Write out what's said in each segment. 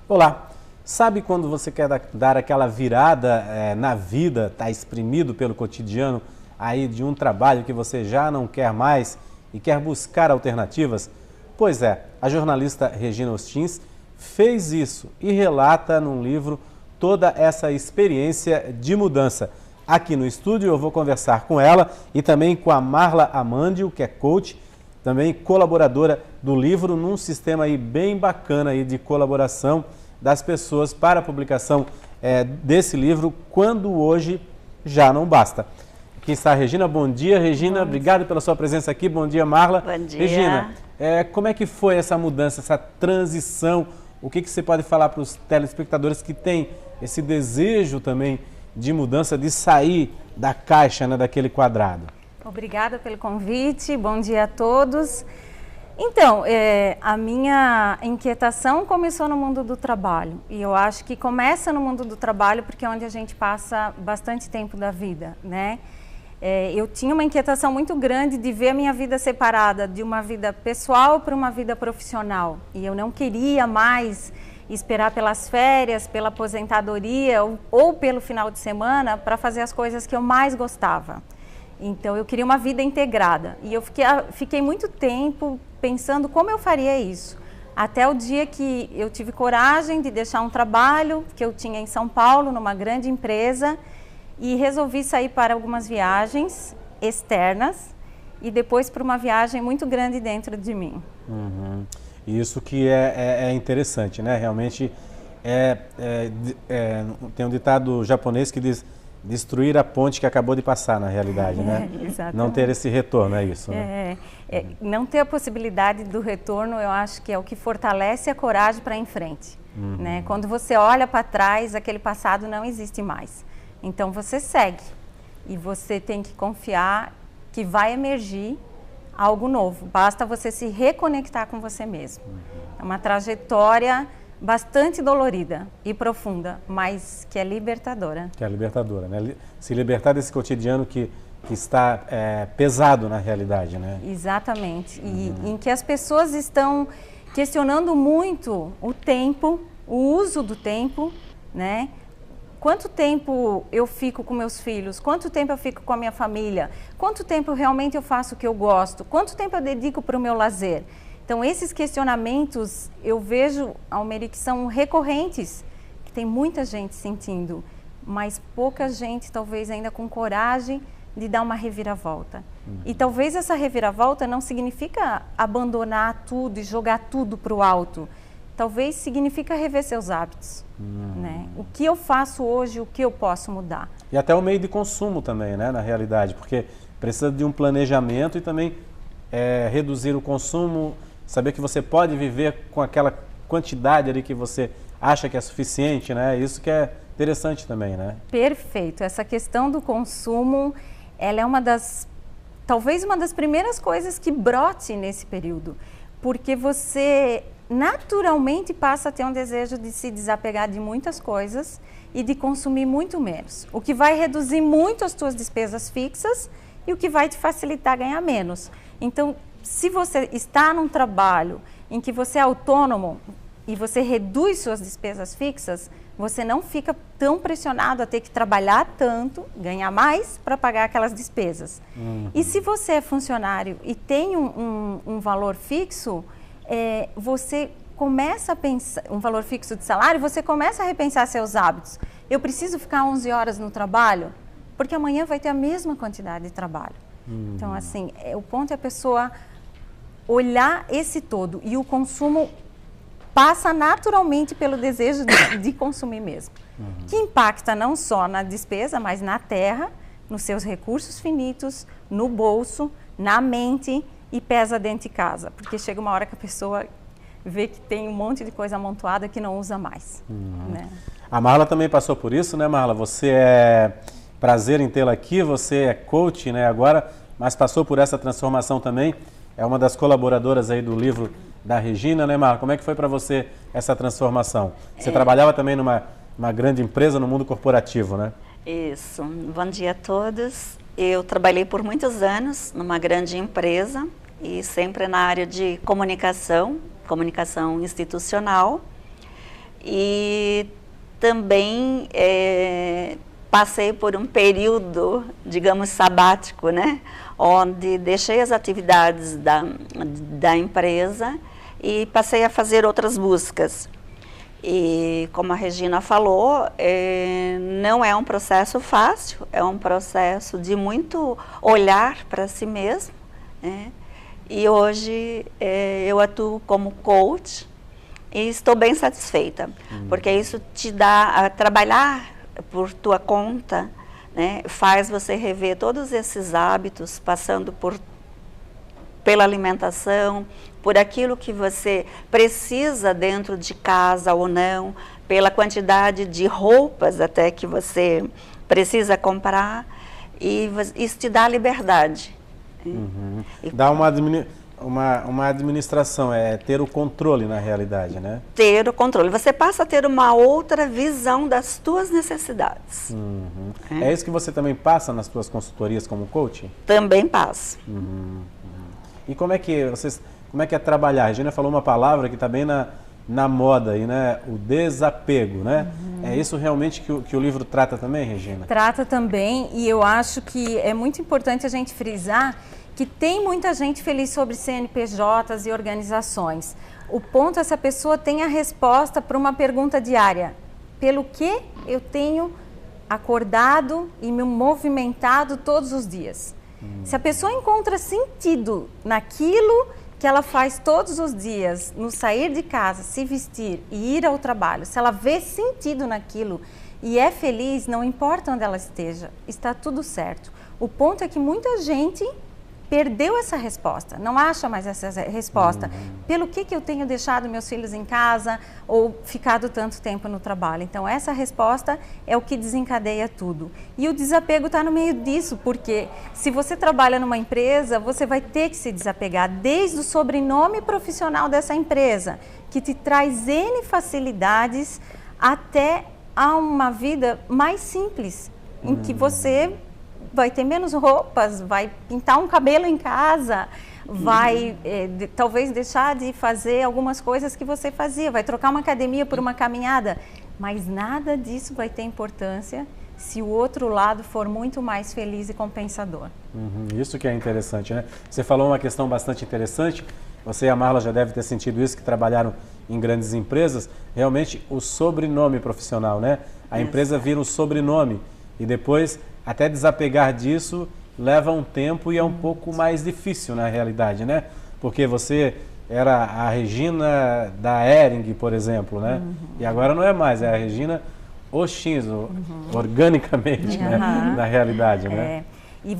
Olá, sabe quando você quer dar aquela virada na vida, está exprimido pelo cotidiano aí de um trabalho que você já não quer mais e quer buscar alternativas? Pois é, a jornalista Regina Ostins fez isso e relata num livro toda essa experiência de mudança. Aqui no estúdio eu vou conversar com ela e também com a Marla Amandio, que é coach, também colaboradora do livro, num sistema aí bem bacana aí de colaboração das pessoas para a publicação desse livro, quando hoje já não basta. Aqui está a Regina. Bom dia, Regina. Obrigado pela sua presença aqui. Bom dia, Marla. Bom dia. Regina, como é que foi essa mudança, essa transição? O que você pode falar para os telespectadores que têm esse desejo também de mudança, de sair da caixa, né, daquele quadrado? Obrigada pelo convite. Bom dia a todos. Então, a minha inquietação começou no mundo do trabalho, e eu acho que começa no mundo do trabalho porque é onde a gente passa bastante tempo da vida, né? Eu tinha uma inquietação muito grande de ver a minha vida separada de uma vida pessoal para uma vida profissional, e eu não queria mais esperar pelas férias, pela aposentadoria ou pelo final de semana para fazer as coisas que eu mais gostava. Então, eu queria uma vida integrada, e eu fiquei muito tempo pensando como eu faria isso, até o dia que eu tive coragem de deixar um trabalho que eu tinha em São Paulo, numa grande empresa, e resolvi sair para algumas viagens externas e depois para uma viagem muito grande dentro de mim. Uhum. Isso que é interessante, né? Realmente, tem um ditado japonês que diz: destruir a ponte que acabou de passar, na realidade, né? Não ter esse retorno, é isso, né? Não ter a possibilidade do retorno, eu acho que é o que fortalece a coragem para ir em frente, né? Quando você olha para trás, aquele passado não existe mais. Então, você segue e você tem que confiar que vai emergir algo novo. Basta você se reconectar com você mesmo. É uma trajetória bastante dolorida e profunda, mas que é libertadora. Que é libertadora, né? Se libertar desse cotidiano que está pesado na realidade, né? Exatamente. E em que as pessoas estão questionando muito o tempo, o uso do tempo, né? Quanto tempo eu fico com meus filhos? Quanto tempo eu fico com a minha família? Quanto tempo realmente eu faço o que eu gosto? Quanto tempo eu dedico para o meu lazer? Então, esses questionamentos, eu vejo, Almeri, que são recorrentes, que tem muita gente sentindo, mas pouca gente, talvez, ainda com coragem de dar uma reviravolta. E talvez essa reviravolta não significa abandonar tudo e jogar tudo para o alto. Talvez significa rever seus hábitos, né? O que eu faço hoje, o que eu posso mudar. E até o meio de consumo também, né, na realidade, porque precisa de um planejamento e também reduzir o consumo, saber que você pode viver com aquela quantidade ali que você acha que é suficiente, né? Isso que é interessante também, né? Perfeito. Essa questão do consumo, ela é talvez uma das primeiras coisas que brote nesse período, porque você naturalmente passa a ter um desejo de se desapegar de muitas coisas e de consumir muito menos, o que vai reduzir muito as suas despesas fixas e o que vai te facilitar ganhar menos. Então, se você está num trabalho em que você é autônomo e você reduz suas despesas fixas, você não fica tão pressionado a ter que trabalhar tanto, ganhar mais para pagar aquelas despesas. E se você é funcionário e tem um valor fixo, você começa a pensar, um valor fixo de salário, você começa a repensar seus hábitos. Eu preciso ficar 11 horas no trabalho, porque amanhã vai ter a mesma quantidade de trabalho. Então, assim, o ponto é a pessoa olhar esse todo, e o consumo passa naturalmente pelo desejo de consumir mesmo, que impacta não só na despesa, mas na terra, nos seus recursos finitos, no bolso, na mente, e pesa dentro de casa, porque chega uma hora que a pessoa vê que tem um monte de coisa amontoada que não usa mais. Né? A Marla também passou por isso, né, Marla? Você prazer em tê-la aqui, você é coach, né, agora, mas passou por essa transformação também, é uma das colaboradoras aí do livro da Regina, né, Marla? Como é que foi para você essa transformação? Você trabalhava também numa grande empresa no mundo corporativo, né? Isso. Bom dia a todos. Eu trabalhei por muitos anos numa grande empresa e sempre na área de comunicação institucional. E também passei por um período, digamos, sabático, né? Onde deixei as atividades da empresa e passei a fazer outras buscas. E como a Regina falou, não é um processo fácil, é um processo de muito olhar para si mesmo, né? E hoje eu atuo como coach e estou bem satisfeita, porque isso te dá a trabalhar por tua conta, né? Faz você rever todos esses hábitos, passando pela alimentação, por aquilo que você precisa dentro de casa ou não, pela quantidade de roupas até que você precisa comprar, e isso te dá liberdade. Dá uma administração, ter o controle na realidade, né? Ter o controle. Você passa a ter uma outra visão das tuas necessidades. É isso que você também passa nas suas consultorias como coach? Também passo. E como é que é trabalhar? A Regina falou uma palavra que está bem na moda aí, né? O desapego, né? É isso realmente que o livro trata também, Regina? Trata também, e eu acho que é muito importante a gente frisar que tem muita gente feliz sobre CNPJs e organizações. O ponto é se a pessoa tem a resposta para uma pergunta diária. Pelo que eu tenho acordado e me movimentado todos os dias? Se a pessoa encontra sentido naquilo que ela faz todos os dias, no sair de casa, se vestir e ir ao trabalho, se ela vê sentido naquilo e é feliz, não importa onde ela esteja, está tudo certo. O ponto é que muita gente perdeu essa resposta, não acha mais essa resposta. Pelo que eu tenho deixado meus filhos em casa ou ficado tanto tempo no trabalho? Então, essa resposta é o que desencadeia tudo. E o desapego está no meio disso, porque se você trabalha numa empresa, você vai ter que se desapegar desde o sobrenome profissional dessa empresa, que te traz N facilidades, até a uma vida mais simples, em que você vai ter menos roupas, vai pintar um cabelo em casa, vai talvez deixar de fazer algumas coisas que você fazia, vai trocar uma academia por uma caminhada, mas nada disso vai ter importância se o outro lado for muito mais feliz e compensador. Isso que é interessante, né? Você falou uma questão bastante interessante, você e a Marla já devem ter sentido isso, que trabalharam em grandes empresas, realmente o sobrenome profissional, né? A empresa vira um sobrenome e depois até desapegar disso leva um tempo e é um pouco mais difícil na realidade, né? Porque você era a Regina da Hering, por exemplo, né? E agora não é mais, é a Regina Oxins, organicamente, né? Na realidade, né? E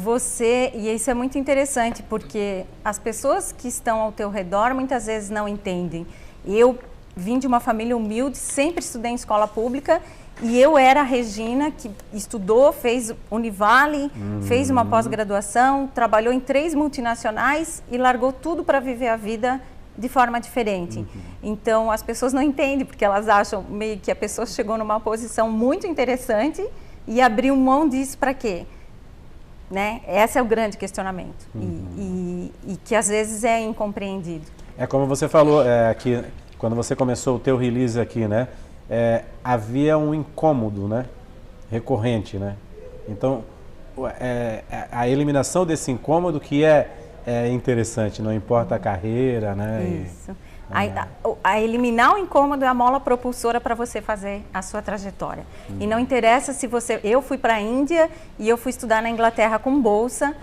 isso é muito interessante, porque as pessoas que estão ao teu redor muitas vezes não entendem. Eu vim de uma família humilde, sempre estudei em escola pública, e eu era a Regina que estudou, fez Univale, fez uma pós-graduação, trabalhou em 3 multinacionais e largou tudo para viver a vida de forma diferente. Então, as pessoas não entendem, porque elas acham meio que a pessoa chegou numa posição muito interessante e abriu mão disso para quê? Né? Esse é o grande questionamento e que às vezes é incompreendido. É como você falou, que quando você começou o teu release aqui, né? Havia um incômodo, né? Recorrente, né? Então, a eliminação desse incômodo que é interessante, não importa a carreira, né? Isso. A eliminar o incômodo é a mola propulsora para você fazer a sua trajetória. E não interessa se você... Eu fui para a Índia e eu fui estudar na Inglaterra com bolsa,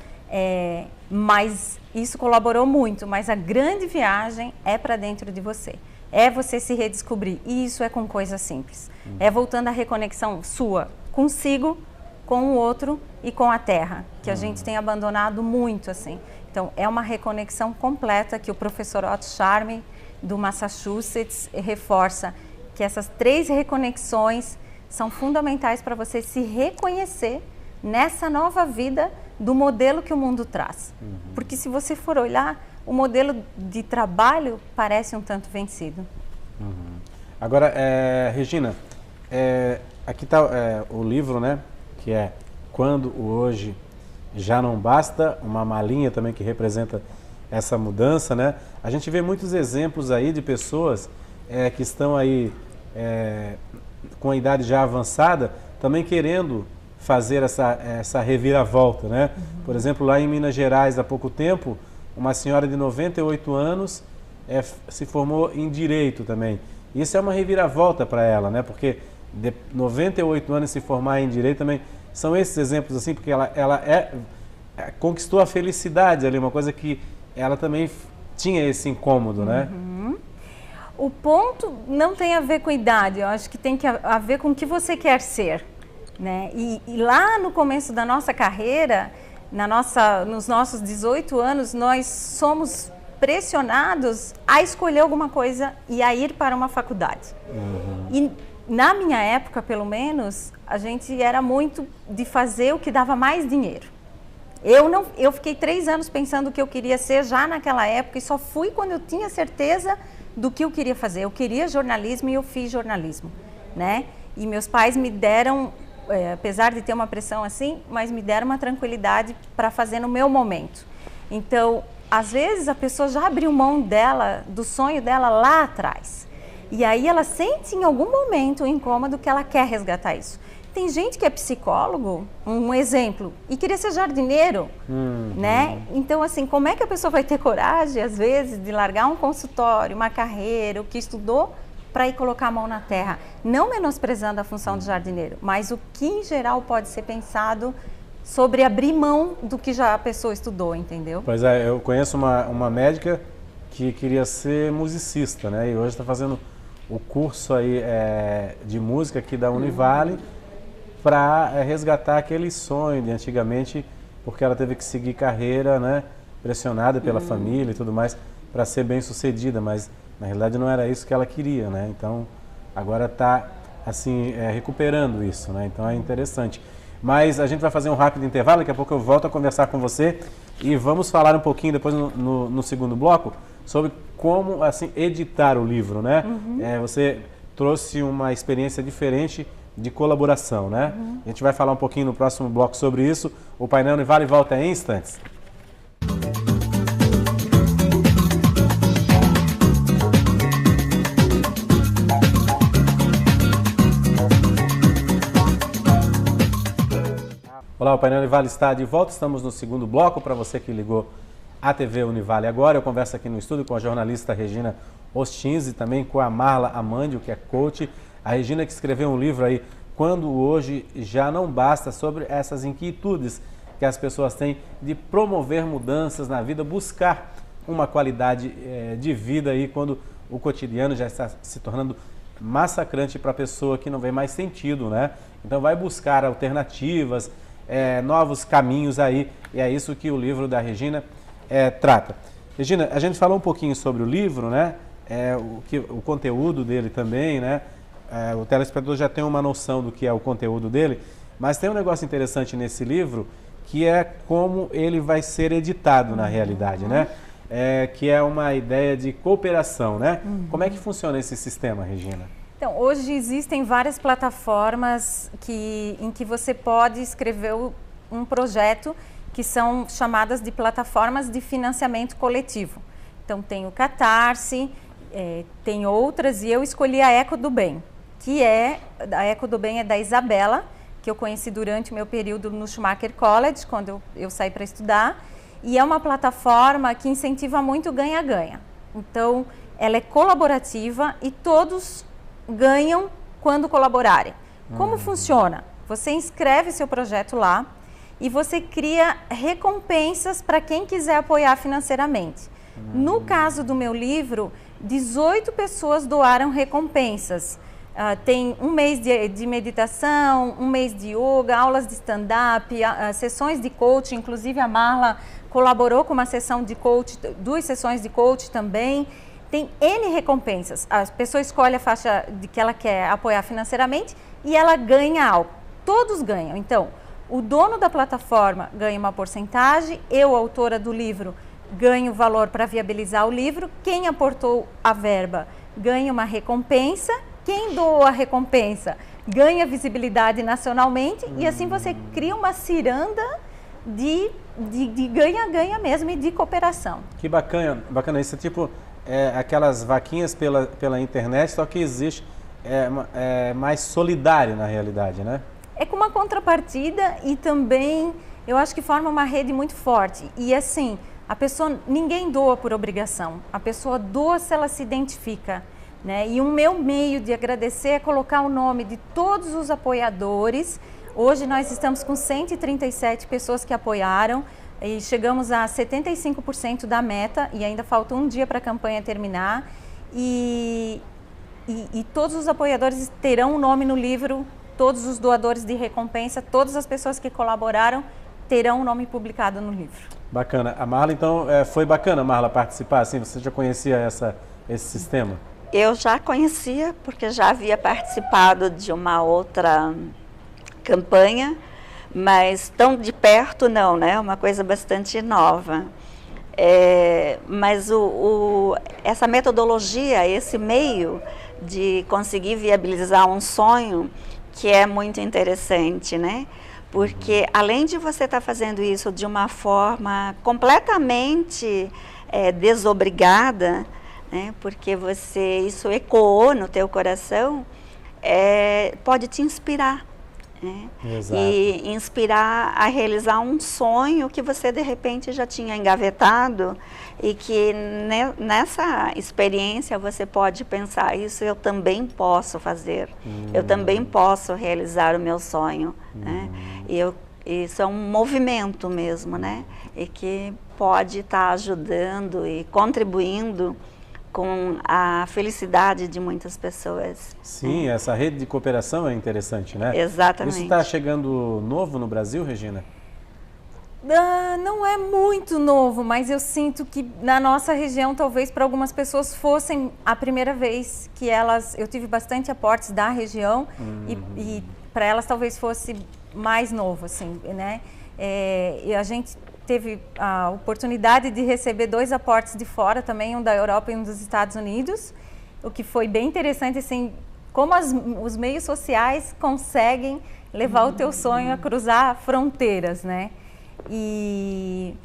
mas isso colaborou muito. Mas a grande viagem é para dentro de você. É você se redescobrir. E isso é com coisas simples. É voltando à reconexão sua consigo, com o outro e com a terra, que a gente tem abandonado muito, assim. Então, é uma reconexão completa que o professor Otto Scharmer, do Massachusetts, reforça que essas 3 reconexões são fundamentais para você se reconhecer nessa nova vida do modelo que o mundo traz. Porque se você for olhar, o modelo de trabalho parece um tanto vencido. Agora, Regina, aqui está o livro, né, que é Quando o Hoje Já Não Basta, uma malinha também que representa essa mudança, né? A gente vê muitos exemplos aí de pessoas que estão aí com a idade já avançada, também querendo fazer essa reviravolta, né? Por exemplo, lá em Minas Gerais, há pouco tempo, uma senhora de 98 anos se formou em Direito também. Isso é uma reviravolta para ela, né? Porque de 98 anos se formar em Direito também, são esses exemplos assim, porque ela conquistou a felicidade ali, uma coisa que ela também tinha esse incômodo, né? O ponto não tem a ver com idade, eu acho que tem a ver com o que você quer ser, né? E lá no começo da nossa carreira, nos nossos 18 anos, nós somos pressionados a escolher alguma coisa e a ir para uma faculdade. E na minha época, pelo menos, a gente era muito de fazer o que dava mais dinheiro. Eu fiquei 3 anos pensando o que eu queria ser já naquela época e só fui quando eu tinha certeza do que eu queria fazer. Eu queria jornalismo e eu fiz jornalismo, né? E meus pais me deram, apesar de ter uma pressão assim, mas me deram uma tranquilidade para fazer no meu momento. Então, às vezes a pessoa já abriu mão do sonho dela lá atrás. E aí ela sente em algum momento o incômodo que ela quer resgatar isso. Tem gente que é psicólogo, um exemplo, e queria ser jardineiro, né? Então, assim, como é que a pessoa vai ter coragem, às vezes, de largar um consultório, uma carreira, o que estudou, para ir colocar a mão na terra? Não menosprezando a função de jardineiro, mas o que, em geral, pode ser pensado sobre abrir mão do que já a pessoa estudou, entendeu? Pois é, eu conheço uma médica que queria ser musicista, né? E hoje está fazendo o curso aí de música aqui da Univale, para resgatar aquele sonho de antigamente, porque ela teve que seguir carreira, né, pressionada pela família e tudo mais, para ser bem sucedida, mas na realidade não era isso que ela queria, né? Então agora está assim recuperando isso, né? Então é interessante. Mas a gente vai fazer um rápido intervalo, daqui a pouco eu volto a conversar com você e vamos falar um pouquinho depois no segundo bloco sobre como assim editar o livro, né? Você trouxe uma experiência diferente de colaboração, né? A gente vai falar um pouquinho no próximo bloco sobre isso. O painel Univale volta em instantes. Olá, o painel Univale está de volta. Estamos no segundo bloco. Para você que ligou a TV Univale agora, eu converso aqui no estúdio com a jornalista Regina Ostins e também com a Marla Amandio, que é coach. A Regina que escreveu um livro aí, Quando Hoje Já Não Basta, sobre essas inquietudes que as pessoas têm de promover mudanças na vida, buscar uma qualidade de vida aí quando o cotidiano já está se tornando massacrante para a pessoa que não vê mais sentido, né? Então vai buscar alternativas, novos caminhos aí, e é isso que o livro da Regina trata. Regina, a gente falou um pouquinho sobre o livro, né? O conteúdo dele também, né? O telespectador já tem uma noção do que é o conteúdo dele, mas tem um negócio interessante nesse livro, que é como ele vai ser editado na realidade, né? Que é uma ideia de cooperação, né? Como é que funciona esse sistema, Regina? Então, hoje existem várias plataformas em que você pode escrever um projeto que são chamadas de plataformas de financiamento coletivo. Então, tem o Catarse, tem outras, e eu escolhi a Eco do Bem, a Eco do Bem é da Isabela, que eu conheci durante o meu período no Schumacher College, quando eu saí para estudar, e é uma plataforma que incentiva muito o ganha-ganha. Então, ela é colaborativa e todos ganham quando colaborarem. Como funciona? Você inscreve seu projeto lá e você cria recompensas para quem quiser apoiar financeiramente. No caso do meu livro, 18 pessoas doaram recompensas. Tem um mês de meditação, um mês de yoga, aulas de stand-up, sessões de coaching, inclusive a Marla colaborou com uma sessão de coaching, 2 sessões de coaching também. Tem N recompensas. A pessoa escolhe a faixa de que ela quer apoiar financeiramente e ela ganha algo. Todos ganham. Então, o dono da plataforma ganha uma porcentagem, eu, autora do livro, ganha o valor para viabilizar o livro, quem aportou a verba ganha uma recompensa, quem doou a recompensa ganha visibilidade nacionalmente e assim você cria uma ciranda de ganha-ganha mesmo e de cooperação. Que bacana, bacana. Isso é tipo aquelas vaquinhas pela internet, só que existe, mais solidário na realidade, né? É com uma contrapartida e também eu acho que forma uma rede muito forte. E assim, ninguém doa por obrigação, a pessoa doa se ela se identifica. Né? E o meu meio de agradecer é colocar o nome de todos os apoiadores. Hoje nós estamos com 137 pessoas que apoiaram e chegamos a 75% da meta e ainda falta um dia para a campanha terminar. E todos os apoiadores terão o nome no livro, todos os doadores de recompensa, todas as pessoas que colaboraram terão o nome publicado no livro. Bacana. A Marla, então, foi bacana, Marla, participar? Assim, você já conhecia esse sistema? Eu já conhecia, porque já havia participado de uma outra campanha, mas tão de perto não, né? Uma coisa bastante nova. Mas essa metodologia, esse meio de conseguir viabilizar um sonho, que é muito interessante, né? Porque além de você estar fazendo isso de uma forma completamente desobrigada, né? Porque isso ecoou no teu coração, pode te inspirar, né? Exato. E inspirar a realizar um sonho que você de repente já tinha engavetado e que nessa experiência você pode pensar, isso eu também posso fazer, eu também posso realizar o meu sonho, né? Isso é um movimento mesmo, né? E que pode estar ajudando e contribuindo com a felicidade de muitas pessoas. Sim, essa rede de cooperação é interessante, né? Exatamente. Isso está chegando novo no Brasil, Regina? Não é muito novo, mas eu sinto que na nossa região, talvez para algumas pessoas fossem a primeira vez que eu tive bastante aportes da região e para elas talvez fosse mais novo, assim, né? E a gente teve a oportunidade de receber 2 aportes de fora também, um da Europa e um dos Estados Unidos, o que foi bem interessante, assim, como os meios sociais conseguem levar o teu sonho a cruzar fronteiras, né? E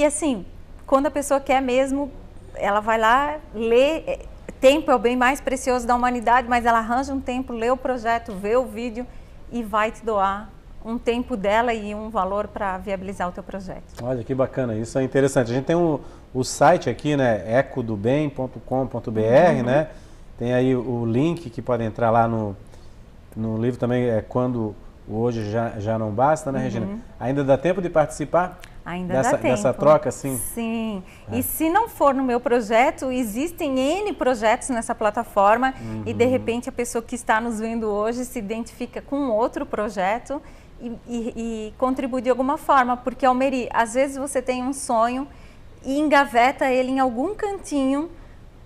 assim, quando a pessoa quer mesmo, ela vai lá, lê, tempo é o bem mais precioso da humanidade, mas ela arranja um tempo, lê o projeto, vê o vídeo e vai te doar um tempo dela e um valor para viabilizar o teu projeto. Olha que bacana, isso é interessante. A gente tem o site aqui, né, ecodobem.com.br, né? Tem aí o link que pode entrar lá no livro também, quando o hoje já não basta, né, Regina? Ainda dá tempo de participar? Ainda dá tempo. Dessa troca, sim? Sim. E se não for no meu projeto, existem N projetos nessa plataforma e de repente a pessoa que está nos vendo hoje se identifica com outro projeto e contribui de alguma forma, porque, Almeri, às vezes você tem um sonho e engaveta ele em algum cantinho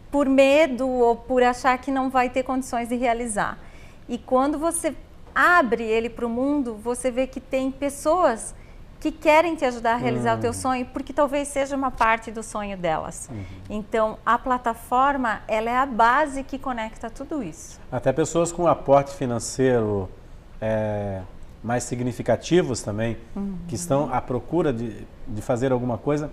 por medo ou por achar que não vai ter condições de realizar. E quando você abre ele para o mundo, você vê que tem pessoas que querem te ajudar a realizar o teu sonho, porque talvez seja uma parte do sonho delas. Então, a plataforma, ela é a base que conecta tudo isso. Até pessoas com aporte financeiro mais significativos também, que estão à procura de fazer alguma coisa,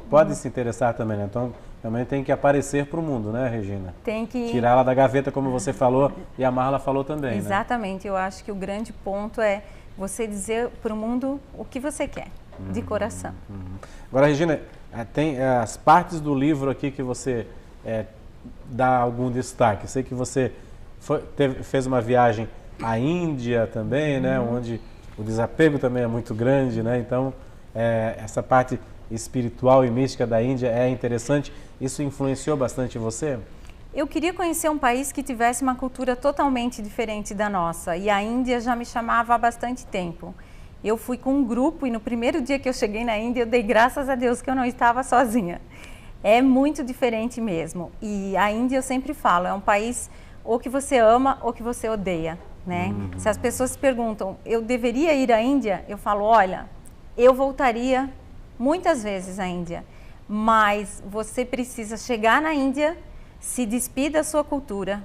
podem se interessar também, né? Então, também tem que aparecer para o mundo, né, Regina? Tem que tirar ela da gaveta, como você falou, e a Marla falou também, Exatamente. Né? Eu acho que o grande ponto é você dizer para o mundo o que você quer, de coração. Agora, Regina, tem as partes do livro aqui que você dá algum destaque. Eu sei que você fez uma viagem à Índia também, né, onde o desapego também é muito grande, né? Então, essa parte espiritual e mística da Índia é interessante. Isso influenciou bastante você? Eu queria conhecer um país que tivesse uma cultura totalmente diferente da nossa, e a Índia já me chamava há bastante tempo. Eu fui com um grupo e no primeiro dia que eu cheguei na Índia, eu dei graças a Deus que eu não estava sozinha. É muito diferente mesmo. E a Índia, eu sempre falo, é um país ou que você ama ou que você odeia, né? Se as pessoas se perguntam, eu deveria ir à Índia? Eu falo, olha, eu voltaria muitas vezes à Índia, mas você precisa chegar na Índia, se despir da sua cultura,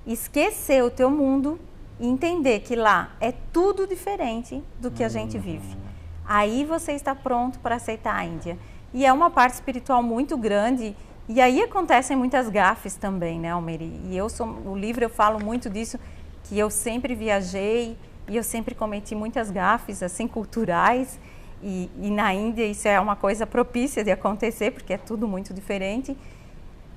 esquecer o teu mundo e entender que lá é tudo diferente do que a gente vive. Aí você está pronto para aceitar a Índia. E é uma parte espiritual muito grande, e aí acontecem muitas gafes também, né, Almeri? E no livro eu falo muito disso, que eu sempre viajei e eu sempre cometi muitas gafes, assim, culturais, e na Índia isso é uma coisa propícia de acontecer, porque é tudo muito diferente.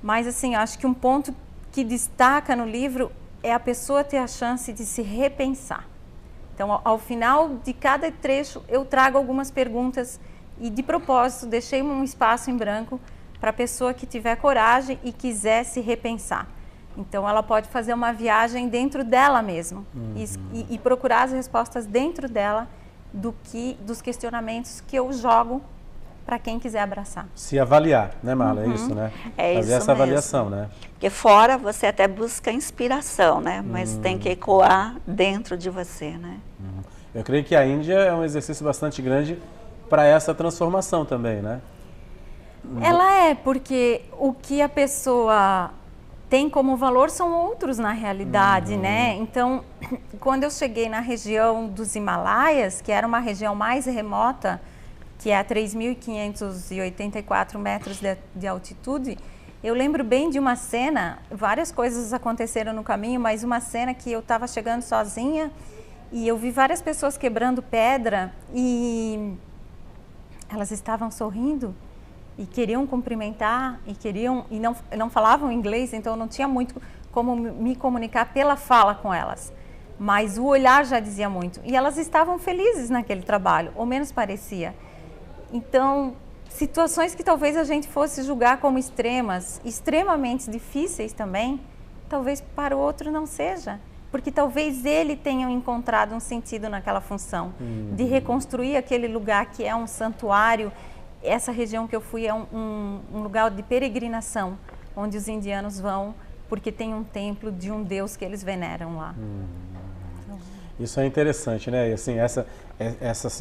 Mas, assim, acho que um ponto que destaca no livro é a pessoa ter a chance de se repensar. Então, ao final de cada trecho, eu trago algumas perguntas e, de propósito, deixei um espaço em branco para a pessoa que tiver coragem e quiser se repensar. Então, ela pode fazer uma viagem dentro dela mesma e procurar as respostas dentro dela dos questionamentos que eu jogo para quem quiser abraçar. Se avaliar, né, Marla? É isso, né? É fazer isso essa avaliação, né? Porque fora você até busca inspiração, né? Mas tem que ecoar dentro de você, né? Eu creio que a Índia é um exercício bastante grande para essa transformação também, né? Ela é, porque o que a pessoa tem como valor são outros na realidade, né? Então, quando eu cheguei na região dos Himalaias, que era uma região mais remota, que é a 3.584 metros de altitude, eu lembro bem de uma cena, várias coisas aconteceram no caminho, mas uma cena que eu estava chegando sozinha e eu vi várias pessoas quebrando pedra e elas estavam sorrindo e queriam cumprimentar e não falavam inglês, então eu não tinha muito como me comunicar pela fala com elas. Mas o olhar já dizia muito. E elas estavam felizes naquele trabalho, ou menos parecia. Então, situações que talvez a gente fosse julgar como extremas, extremamente difíceis também, talvez para o outro não seja. Porque talvez ele tenha encontrado um sentido naquela função, de reconstruir aquele lugar que é um santuário. Essa região que eu fui é um lugar de peregrinação, onde os indianos vão, porque tem um templo de um deus que eles veneram lá. Isso é interessante, né? E, assim,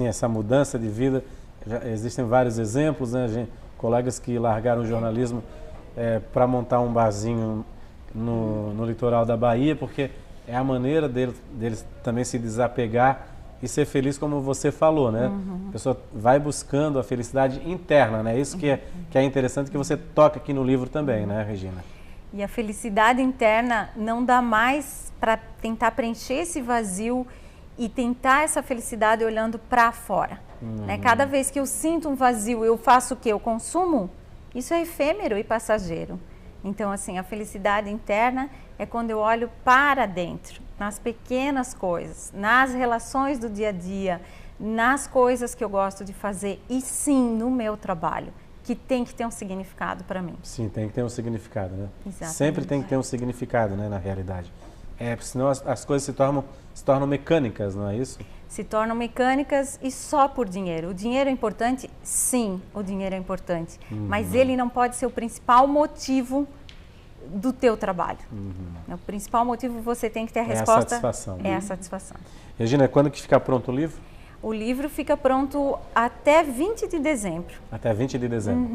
essa mudança de vida, existem vários exemplos, né? Colegas que largaram o jornalismo para montar um barzinho no litoral da Bahia, porque é a maneira deles também se desapegar e ser feliz, como você falou, né? A pessoa vai buscando a felicidade interna, né? Isso que é interessante, que você toca aqui no livro também, né, Regina? E a felicidade interna não dá mais para tentar preencher esse vazio e tentar essa felicidade olhando para fora. Né? Cada vez que eu sinto um vazio, eu faço o quê? Eu consumo? Isso é efêmero e passageiro. Então, assim, a felicidade interna é quando eu olho para dentro, nas pequenas coisas, nas relações do dia a dia, nas coisas que eu gosto de fazer e sim, no meu trabalho, que tem que ter um significado para mim. Sim, tem que ter um significado, né? Exatamente. Sempre tem que ter um significado, né, na realidade. Senão as coisas se tornam mecânicas, não é isso? Se tornam mecânicas e só por dinheiro. O dinheiro é importante? Sim, o dinheiro é importante. Mas ele não pode ser o principal motivo do teu trabalho. O principal motivo você tem que ter a resposta. É a satisfação. É a satisfação. Regina, quando que fica pronto o livro? O livro fica pronto até 20 de dezembro. Até 20 de dezembro.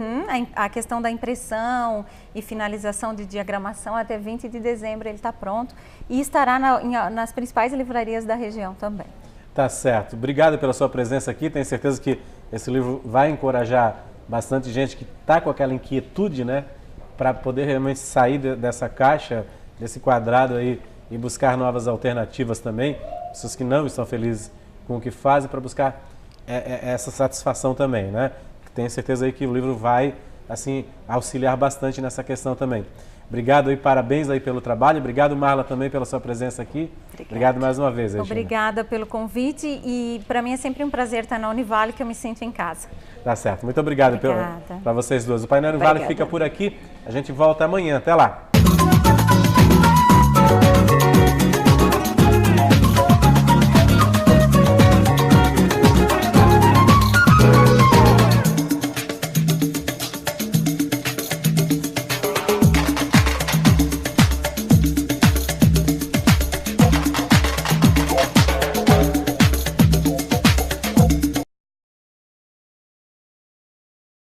A questão da impressão e finalização de diagramação, até 20 de dezembro ele está pronto. E estará nas principais livrarias da região também. Tá certo. Obrigado pela sua presença aqui. Tenho certeza que esse livro vai encorajar bastante gente que está com aquela inquietude, né? Para poder realmente sair dessa caixa, desse quadrado aí e buscar novas alternativas também. Pessoas que não estão felizes com o que fazem, para buscar essa satisfação também, né? Tenho certeza aí que o livro vai, assim, auxiliar bastante nessa questão também. Obrigado aí, parabéns aí pelo trabalho. Obrigado, Marla, também pela sua presença aqui. Obrigado mais uma vez, Regina. Obrigada pelo convite e para mim é sempre um prazer estar na Univale, que eu me sinto em casa. Tá certo. Muito obrigado para vocês duas. O Painel Univale fica por aqui. A gente volta amanhã. Até lá.